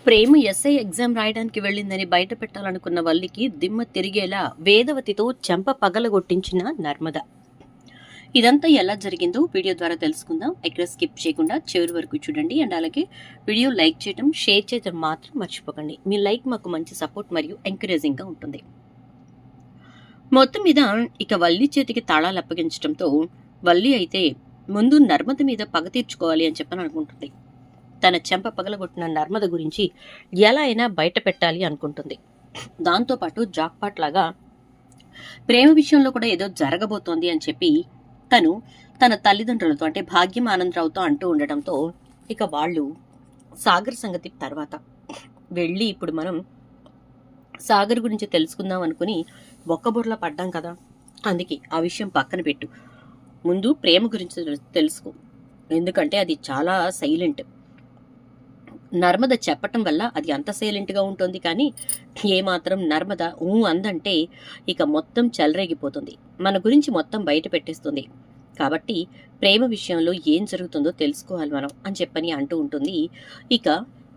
ప్రేమ SI exam రాయడానికి వెళ్ళిందని బయట పెట్టాలనుకున్న వల్లికి దిమ్మ తిరిగేలా వేదవతితో చెంప పగలగొట్టించిన నర్మద. ఇదంతా ఎలా జరిగిందో వీడియో ద్వారా తెలుసుకుందాం. ఎక్కడ స్కిప్ చేయకుండా చివరి వరకు చూడండి. అండ్ అలాగే వీడియో లైక్ చేయడం, షేర్ చేయడం మాత్రం మర్చిపోకండి. మీ లైక్ మాకు మంచి సపోర్ట్ మరియు ఎంకరేజింగ్గా ఉంటుంది. మొత్తం మీద ఇక వల్లి చేతికి తాళాలు అప్పగించడంతో వల్లి అయితే ముందు నర్మద మీద పగ తీర్చుకోవాలి అని చెప్పని అనుకుంటుంది. తన చెంప పగలగొట్టిన నర్మద గురించి ఎలా అయినా బయట పెట్టాలి అనుకుంటుంది. దాంతోపాటు జాక్పాట్ లాగా ప్రేమ విషయంలో కూడా ఏదో జరగబోతోంది అని చెప్పి తను తన తల్లిదండ్రులతో అంటే భాగ్యం ఆనందరావుతో అంటూ ఉండటంతో ఇక వాళ్ళు సాగర్ సంగతి తర్వాత వెళ్ళి ఇప్పుడు మనం సాగర్ గురించి తెలుసుకుందాం అనుకుని బొక్కబొర్లా పడ్డాం కదా, అందుకే ఆ విషయం పక్కన పెట్టు, ముందు ప్రేమ గురించి తెలుసుకో, ఎందుకంటే అది చాలా సైలెంట్. నర్మద చెప్పటం వల్ల అది అంత సైలెంట్గా ఉంటుంది, కానీ ఏమాత్రం నర్మద అందంటే ఇక మొత్తం చెలరేగిపోతుంది, మన గురించి మొత్తం బయట పెట్టేస్తుంది. కాబట్టి ప్రేమ విషయంలో ఏం జరుగుతుందో తెలుసుకోవాలి మనం అని చెప్పని అంటూ ఉంటుంది. ఇక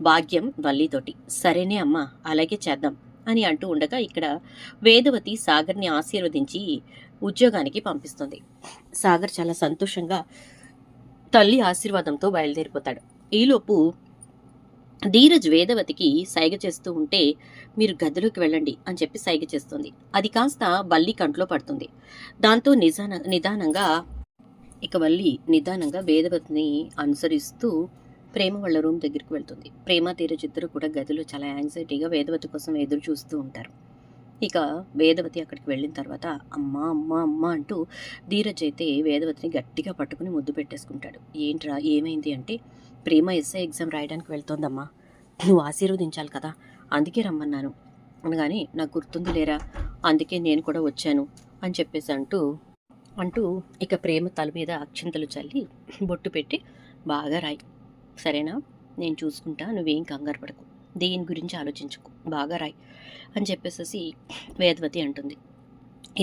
భాగ్యం వల్లితోటి సరేనే అమ్మా అలాగే చేద్దాం అని అంటూ ఉండగా ఇక్కడ వేదవతి సాగర్ని ఆశీర్వదించి ఉద్యోగానికి పంపిస్తుంది. సాగర్ చాలా సంతోషంగా తల్లి ఆశీర్వాదంతో బయలుదేరిపోతాడు. ఈలోపు ధీరజ్ వేదవతికి సైగ చేస్తూ ఉంటే మీరు గదిలోకి వెళ్ళండి అని చెప్పి సైగ చేస్తుంది. అది కాస్త వల్లి కంట్లో పడుతుంది. దాంతో నిదానంగా వేదవతిని అనుసరిస్తూ ప్రేమ వాళ్ళ రూమ్ దగ్గరికి వెళ్తుంది. ప్రేమ ధీరజ్ ఇద్దరు కూడా గదిలో చాలా యాంగ్జైటీగా వేదవతి కోసం ఎదురు చూస్తూ ఉంటారు. ఇక వేదవతి అక్కడికి వెళ్ళిన తర్వాత అమ్మ అమ్మ అమ్మ అంటూ ధీరజ్ అయితే వేదవతిని గట్టిగా పట్టుకుని ముద్దు పెట్టేసుకుంటాడు. ఏంట్రా ఏమైంది అంటే, ప్రేమ ఎస్ఐ ఎగ్జామ్ రాయడానికి వెళ్తోందమ్మా, నువ్వు ఆశీర్వదించాలి కదా, అందుకే రమ్మన్నాను అనగానే నాకు గుర్తుంది లేరా, అందుకే నేను కూడా వచ్చాను అని చెప్పేసి అంటూ ఇక ప్రేమ తల మీద అక్షింతలు చల్లి బొట్టు పెట్టి బాగా రాయి, సరేనా, నేను చూసుకుంటా, నువ్వేం కంగారు పడకు, దేని గురించి ఆలోచించుకో, బాగా రాయి అని చెప్పేసి వేదవతి అంటుంది.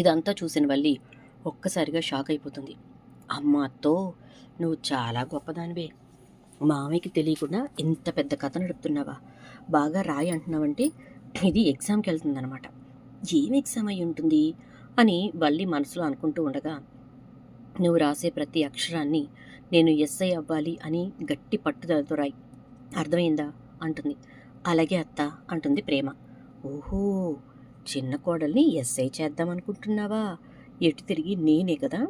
ఇదంతా చూసిన వల్లి ఒక్కసారిగా షాక్ అయిపోతుంది. అమ్మ అత్తో, నువ్వు చాలా గొప్పదానివే, మామయ్యకి తెలియకుండా ఇంత పెద్ద కథ నడుపుతున్నావా, బాగా రాయి అంటున్నావంటే ఇది ఎగ్జామ్కి వెళ్తుందనమాట, ఏం ఎగ్జామ్ అయి ఉంటుంది అని వల్లి మనసులో అనుకుంటూ ఉండగా, నువ్వు రాసే ప్రతి అక్షరాన్ని నేను ఎస్ఐ అవ్వాలి అని గట్టి పట్టుదలతో రాయి, అర్థమైందా అంటుంది. అలాగే అత్త అంటుంది ప్రేమ. ఓహో, చిన్న కోడల్ని ఎస్ఐ చేద్దామనుకుంటున్నావా, ఎటు తిరిగి నేనే కదా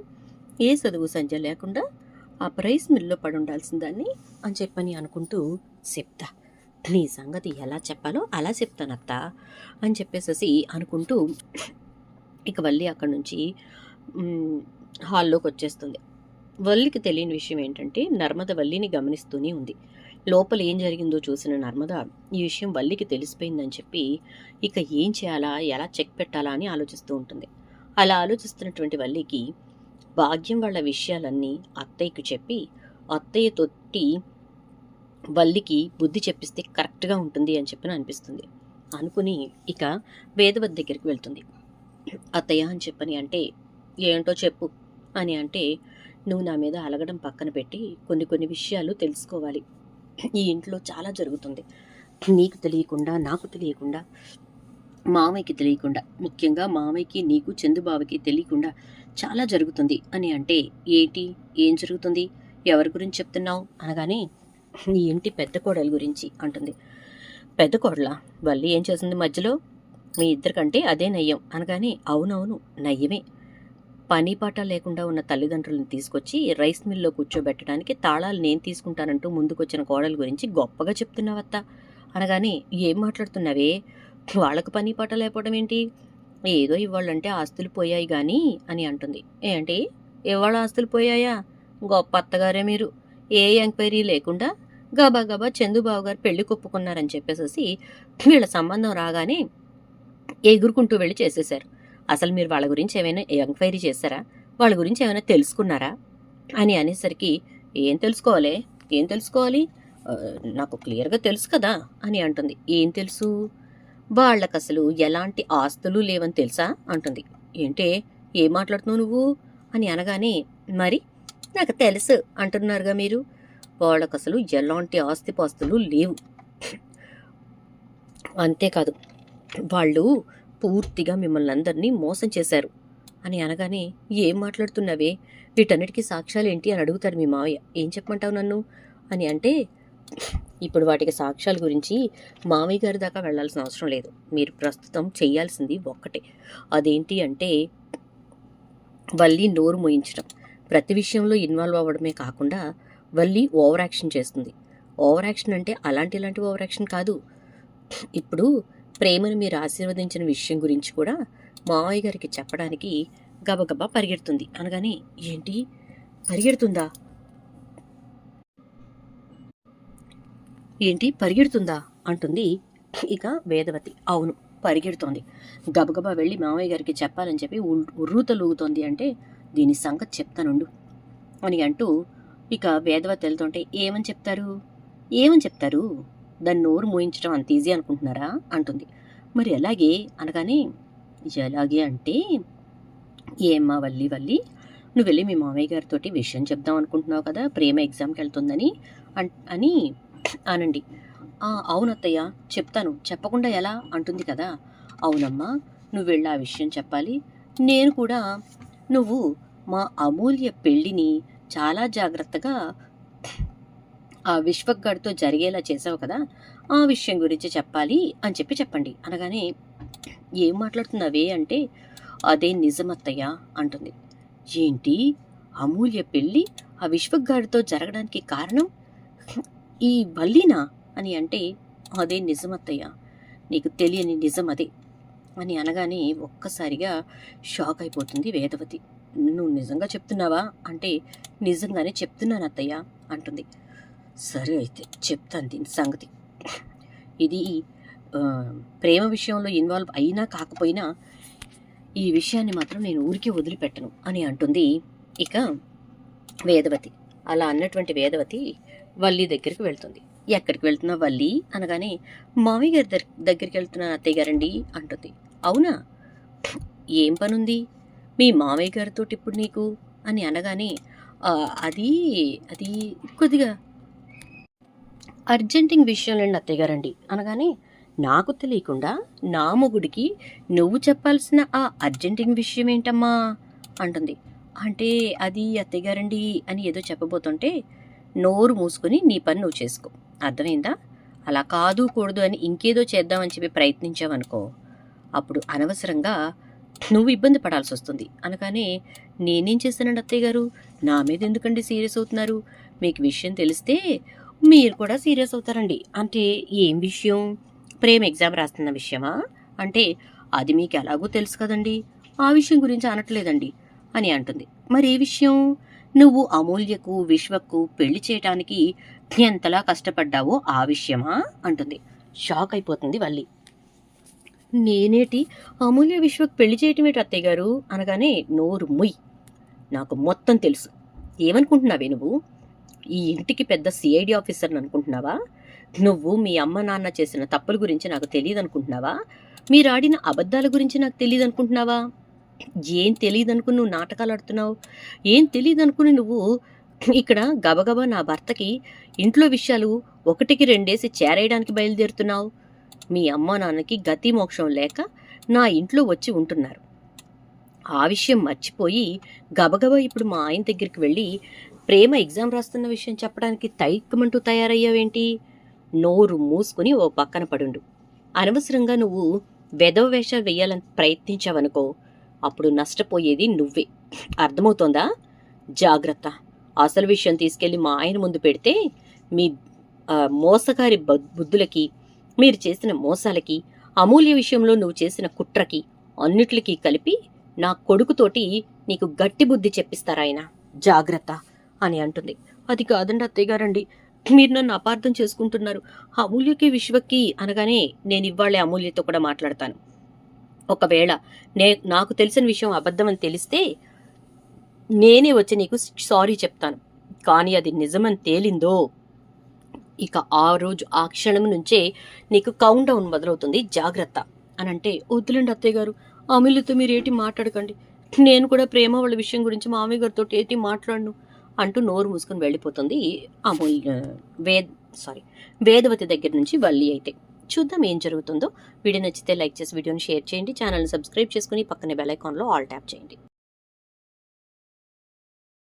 ఏ చదువు సంజ లేకుండా ఆ ప్రైస్ మిల్లో పడి ఉండాల్సిందాన్ని అని చెప్పని అనుకుంటూ చెప్తా, నీ సంగతి ఎలా చెప్పాలో అలా చెప్తానత్తా అని చెప్పేసేసి అనుకుంటూ ఇక వల్లి అక్కడి నుంచి హాల్లోకి వచ్చేస్తుంది. వల్లికి తెలియని విషయం ఏంటంటే నర్మద వల్లిని గమనిస్తూనే ఉంది. లోపల ఏం జరిగిందో చూసిన నర్మద ఈ విషయం వల్లికి తెలిసిపోయిందని చెప్పి ఇక ఏం చేయాలా, ఎలా చెక్ పెట్టాలా అని ఆలోచిస్తూ ఉంటుంది. అలా ఆలోచిస్తున్నటువంటి వల్లికి భాగ్యం వాళ్ళ విషయాలన్నీ అత్తయ్యకు చెప్పి అత్తయ్య తోటి వల్లికి బుద్ధి చెప్పిస్తే కరెక్ట్గా ఉంటుంది అని చెప్పి అనిపిస్తుంది. అనుకుని ఇక వేదవతి దగ్గరికి వెళ్తుంది. అత్తయ్య అని చెప్పని అంటే ఏంటో చెప్పు అని అంటే, నువ్వు నా మీద అలగడం పక్కన పెట్టి కొన్ని విషయాలు తెలుసుకోవాలి. ఈ ఇంట్లో చాలా జరుగుతుంది, నీకు తెలియకుండా, నాకు తెలియకుండా, మామయ్యకి తెలియకుండా, ముఖ్యంగా మామయ్యకి నీకు చందుబావకి తెలియకుండా చాలా జరుగుతుంది అని అంటే, ఏంటి ఏం జరుగుతుంది, ఎవరి గురించి చెప్తున్నావు అనగానే నీ ఇంటి పెద్ద కోడల గురించి అంటుంది. పెద్ద కోడలా, వల్లి ఏం చేసింది మధ్యలో, మీ ఇద్దరికంటే అదే నయ్యం అనగానే అవునవును నయ్యమే, పని పాట లేకుండా ఉన్న తల్లిదండ్రులను తీసుకొచ్చి రైస్ మిల్లో కూర్చోబెట్టడానికి తాళాలు నేను తీసుకుంటానంటూ ముందుకొచ్చిన కోడల గురించి గొప్పగా చెప్తున్నావత్తా అనగానే ఏం మాట్లాడుతున్నావే, వాళ్ళకు పని పాట లేకపోవడం ఏంటి, ఏదో ఇవాళ్ళంటే ఆస్తులు పోయాయి కానీ అని అంటుంది. ఏంటి ఇవాళ ఆస్తులు పోయాయా, గొప్ప అత్తగారే మీరు, ఏ ఎంక్వైరీ లేకుండా గబా చందుబాబు గారు పెళ్లి కొప్పుకున్నారని చెప్పేసి వీళ్ళ సంబంధం రాగానే ఎగురుకుంటూ వెళ్ళి చేసేశారు. అసలు మీరు వాళ్ళ గురించి ఏమైనా ఎంక్వైరీ చేశారా, వాళ్ళ గురించి ఏమైనా తెలుసుకున్నారా అని అనేసరికి ఏం తెలుసుకోవాలి, నాకు క్లియర్గా తెలుసు కదా అని అంటుంది. ఏం తెలుసు, వాళ్ళకు అసలు ఎలాంటి ఆస్తులు లేవని తెలుసా అంటుంది. ఏంటే ఏం మాట్లాడుతున్నావు నువ్వు అని అనగానే, మరి నాకు తెలుసు అంటున్నారుగా మీరు, వాళ్ళకు అసలు ఎలాంటి ఆస్తిపాస్తులు లేవు, అంతేకాదు వాళ్ళు పూర్తిగా మిమ్మల్ని అందరినీ మోసం చేశారు అని అనగానే, ఏం మాట్లాడుతున్నావే, వీటన్నిటికీ సాక్ష్యాలేంటి అని అడుగుతారు మీ మావయ్య. ఏం చెప్పమంటావు నన్ను అని అంటే, ఇప్పుడు వాటికి సాక్ష్యాల గురించి మావయ్య గారి దాకా వెళ్ళాల్సిన అవసరం లేదు. మీరు ప్రస్తుతం చేయాల్సింది ఒక్కటే. అదేంటి అంటే, వల్లి నోరు మోయించడం. ప్రతి విషయంలో ఇన్వాల్వ్ అవ్వడమే కాకుండా వల్లి ఓవర్ యాక్షన్ చేస్తుంది. ఓవర్ యాక్షన్ అంటే ఇలాంటి ఓవర్ యాక్షన్ కాదు. ఇప్పుడు ప్రేమను మీరు ఆశీర్వదించిన విషయం గురించి కూడా మావయ్య గారికి చెప్పడానికి గబగబా పరిగెడుతుంది. అనగానే, ఏంటి పరిగెడుతుందా పరిగెడుతుందా అంటుంది ఇక వేదవతి. అవును, పరిగెడుతోంది. గబగబా వెళ్ళి మావయ్య గారికి చెప్పాలని చెప్పి ఉర్రూతలూగుతోంది. అంటే దీని సంగతి చెప్తానుండు అని అంటూ ఇక వేదవతి వెళ్తుంటే, ఏమని చెప్తారు, దాన్ని నోరు మోయించడం అంత ఈజీ అనుకుంటున్నారా అంటుంది. మరి ఎలాగే అనగానే, ఎలాగే అంటే, ఏమ్మా వల్లి నువ్వు వెళ్ళి మీ మామయ్య గారితో విషయం చెప్దాం అనుకుంటున్నావు కదా, ప్రేమ ఎగ్జామ్కి వెళ్తుందని అని అనండి. అవునత్తయ్య చెప్తాను, చెప్పకుండా ఎలా అంటుంది కదా. అవునమ్మా, నువ్వు వెళ్ళి ఆ విషయం చెప్పాలి. నేను కూడా నువ్వు మా అమూల్య పెళ్ళిని చాలా జాగ్రత్తగా ఆ విశ్వక్ గారితో జరిగేలా చేసావు కదా, ఆ విషయం గురించి చెప్పాలి అని చెప్పండి అనగానే, ఏం మాట్లాడుతున్నావే అంటే, అదే నిజమత్తయ్య అంటుంది. ఏంటి, అమూల్య పెళ్ళి ఆ విశ్వక్ గారితో జరగడానికి కారణం ఈ వల్లినా అని అంటే, అదే నిజమత్తయ్య, నీకు తెలియని నిజం అదే అని అనగానే ఒక్కసారిగా షాక్ అయిపోతుంది వేదవతి. నువ్వు నిజంగా చెప్తున్నావా అంటే, నిజంగానే చెప్తున్నాను అత్తయ్య అంటుంది. సరే అయితే చెప్తాను దీని సంగతి. ఇది ప్రేమ విషయంలో ఇన్వాల్వ్ అయినా కాకపోయినా ఈ విషయాన్ని మాత్రం నేను ఊరికే వదిలిపెట్టను అని అంటుంది ఇక వేదవతి. అలా అన్నటువంటి వేదవతి వల్లి దగ్గరికి వెళ్తుంది. ఎక్కడికి వెళ్తున్నా వల్లి అనగానే, మామయ్య గారి దగ్గరికి వెళ్తున్నాను అత్తయ్య గారండి అంటుంది. అవునా, ఏం పనుంది మీ మామయ్య గారితో ఇప్పుడు నీకు అని అనగానే, అది అది కొద్దిగా అర్జెంటింగ్ విషయంలోండి అత్తయ్య గారండి అనగానే, నాకు తెలియకుండా నా మొగుడికి నువ్వు చెప్పాల్సిన ఆ అర్జెంటింగ్ విషయం ఏంటమ్మా అంటుంది. అంటే అది అత్తయ్య గారండి అని ఏదో చెప్పబోతుంటే, నోరు మూసుకొని నీ పని నువ్వు చేసుకో, అర్థమైందా? అలా కాదు కూడదు అని ఇంకేదో చేద్దామని చెప్పి ప్రయత్నించావనుకో, అప్పుడు అనవసరంగా నువ్వు ఇబ్బంది పడాల్సి వస్తుంది అనగానే, నేనేం చేశానండి అత్తయ్య గారు, నా మీద ఎందుకండి సీరియస్ అవుతున్నారు? మీకు విషయం తెలిస్తే మీరు కూడా సీరియస్ అవుతారండి. అంటే ఏం విషయం? ప్రేమ ఎగ్జామ్ రాస్తున్న విషయమా అంటే, అది మీకు ఎలాగో తెలుసు కదండి, ఆ విషయం గురించి అనట్లేదండి అని అంటుంది. మరి ఏ విషయం? నువ్వు అమూల్యకు విశ్వకు పెళ్లి చేయటానికి ఎంతలా కష్టపడ్డావో ఆ విషయమా అంటుంది. షాక్ అయిపోతుంది వల్లి. నేనేటి అమూల్య విశ్వకు పెళ్లి చేయటం ఏంటి అత్తయ్య గారు అనగానే, నోరు ముయ్, నాకు మొత్తం తెలుసు. ఏమనుకుంటున్నావే నువ్వు? ఈ ఇంటికి పెద్ద సిఐడి ఆఫీసర్ని అనుకుంటున్నావా? నువ్వు మీ అమ్మ నాన్న చేసిన తప్పుల గురించి నాకు తెలియదు అనుకుంటున్నావా? మీరు ఆడిన అబద్ధాల గురించి నాకు తెలియదు అనుకుంటున్నావా? ఏం తెలియదు అనుకుని నువ్వు నాటకాలు ఆడుతున్నావు? ఏం తెలియదు అనుకుని నువ్వు ఇక్కడ గబగబా నా భర్తకి ఇంట్లో విషయాలు ఒకటికి రెండేసి చేరేయడానికి బయలుదేరుతున్నావు? మీ అమ్మ నాన్నకి గతి మోక్షం లేక నా ఇంట్లో వచ్చి ఉంటున్నారు. ఆ విషయం మర్చిపోయి గబగబా ఇప్పుడు మా ఆయన దగ్గరికి వెళ్ళి ప్రేమ ఎగ్జామ్ రాస్తున్న విషయం చెప్పడానికి తైక్కమంటూ తయారయ్యావేంటి? నోరు మూసుకుని ఓ పక్కన పడుండు. అనవసరంగా నువ్వు వెధవ వేషాలు వెయ్యాలని ప్రయత్నించావనుకో, అప్పుడు నష్టపోయేది నువ్వే. అర్థమవుతోందా? జాగ్రత్త. అసలు విషయం తీసుకెళ్లి మా ఆయన ముందు పెడితే మీ మోసగారి బుద్ధులకి, మీరు చేసిన మోసాలకి, అమూల్య విషయంలో నువ్వు చేసిన కుట్రకి అన్నిటికీ కలిపి నా కొడుకుతోటి నీకు గట్టి బుద్ధి చెప్పిస్తారాయన. జాగ్రత్త అని అంటుంది. అది కాదండి అత్తయ్య గారండి, మీరు నన్ను అపార్థం చేసుకుంటున్నారు. అమూల్యకి విశ్వకి అనగానే, నేను ఇవాళే అమూల్యతో కూడా మాట్లాడతాను. ఒకవేళ నాకు తెలిసిన విషయం అబద్ధం అని తెలిస్తే నేనే వచ్చి నీకు సారీ చెప్తాను. కానీ అది నిజమని తేలిందో, ఇక ఆ రోజు ఆ క్షణం నుంచే నీకు కౌంట్ డౌన్ మొదలవుతుంది. జాగ్రత్త అని అంటే, వద్దులేండి అత్తయ్య గారు, అమూల్యతో మీరు ఏటి మాట్లాడకండి, నేను కూడా ప్రేమ వాళ్ళ విషయం గురించి మామయ్య గారితో ఏటి మాట్లాడను అంటూ నోరు మూసుకొని వెళ్ళిపోతుంది వేదవతి దగ్గర నుంచి వల్లి. అయితే చూద్దాం ఏం జరుగుతుందో. వీడియో నచ్చితే లైక్ చేసి వీడియోని షేర్ చేయండి. ఛానల్‌ని సబ్స్క్రైబ్ చేసుకొని పక్కనే బెల్ ఐకాన్‌లో ఆల్ ట్యాప్ చేయండి.